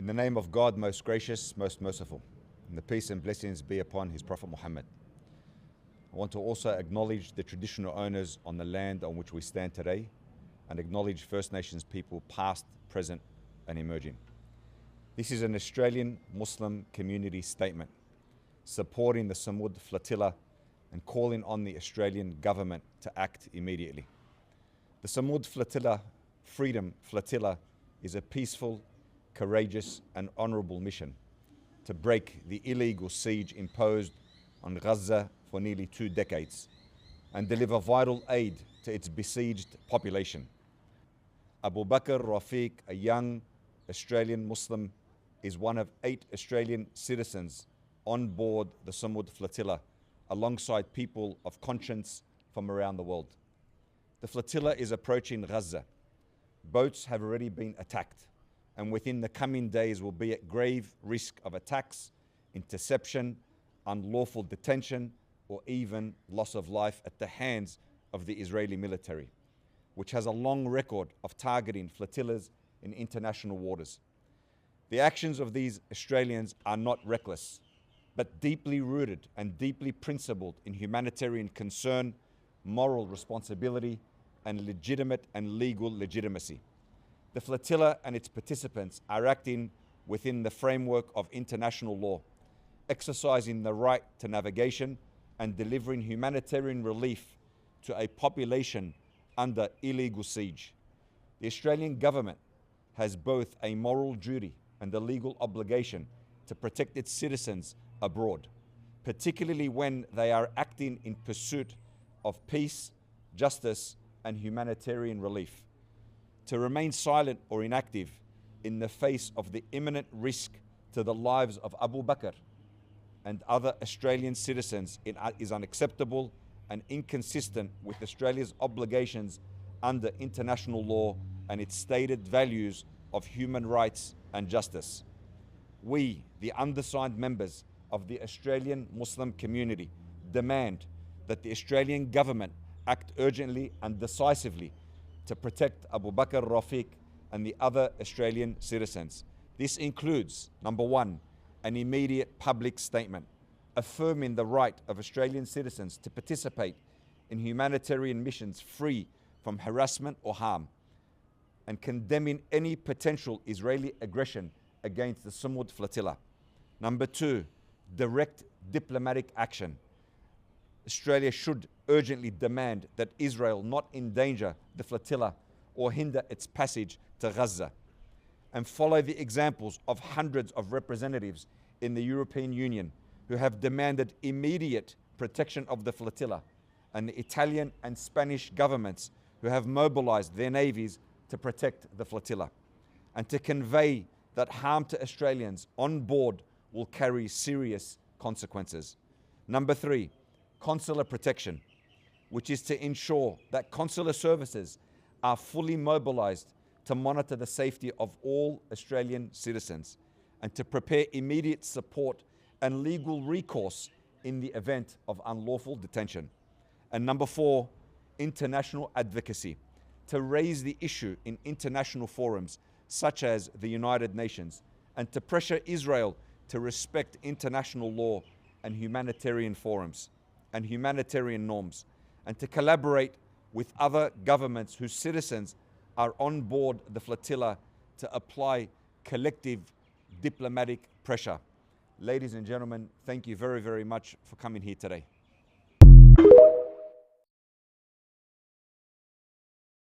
In the name of God, most gracious, most merciful, and the peace and blessings be upon His Prophet Muhammad. I want to also acknowledge the traditional owners on the land on which we stand today and acknowledge First Nations people past, present and emerging. This is an Australian Muslim community statement supporting the Samud flotilla and calling on the Australian government to act immediately. The Samud flotilla, Freedom Flotilla, is a peaceful, courageous and honourable mission to break the illegal siege imposed on Gaza for nearly 2 decades and deliver vital aid to its besieged population. Abu Bakr Rafiq, a young Australian Muslim, is one of 8 Australian citizens on board the Samud flotilla alongside people of conscience from around the world. The flotilla is approaching Gaza. Boats have already been attacked and within the coming days will be at grave risk of attacks, interception, unlawful detention, or even loss of life at the hands of the Israeli military, which has a long record of targeting flotillas in international waters. The actions of these Australians are not reckless, but deeply rooted and deeply principled in humanitarian concern, moral responsibility, and legitimate and legal legitimacy. The flotilla and its participants are acting within the framework of international law, exercising the right to navigation and delivering humanitarian relief to a population under illegal siege. The Australian government has both a moral duty and a legal obligation to protect its citizens abroad, particularly when they are acting in pursuit of peace, justice, and humanitarian relief. To remain silent or inactive in the face of the imminent risk to the lives of Abu Bakr and other Australian citizens is unacceptable and inconsistent with Australia's obligations under international law and its stated values of human rights and justice. We, the undersigned members of the Australian Muslim community, demand that the Australian government act urgently and decisively to protect Abu Bakr Rafiq and the other Australian citizens. This includes, number 1, an immediate public statement affirming the right of Australian citizens to participate in humanitarian missions free from harassment or harm, and condemning any potential Israeli aggression against the Samud flotilla. Number 2, direct diplomatic action. Australia should urgently demand that Israel not endanger the flotilla or hinder its passage to Gaza, and follow the examples of hundreds of representatives in the European Union who have demanded immediate protection of the flotilla, and the Italian and Spanish governments who have mobilized their navies to protect the flotilla, and to convey that harm to Australians on board will carry serious consequences. Number 3, consular protection, which is to ensure that consular services are fully mobilized to monitor the safety of all Australian citizens and to prepare immediate support and legal recourse in the event of unlawful detention. And number 4, international advocacy, to raise the issue in international forums such as the United Nations and to pressure Israel to respect international law and humanitarian forums and humanitarian norms, and to collaborate with other governments whose citizens are on board the flotilla to apply collective diplomatic pressure. Ladies and gentlemen, thank you very, very much for coming here today.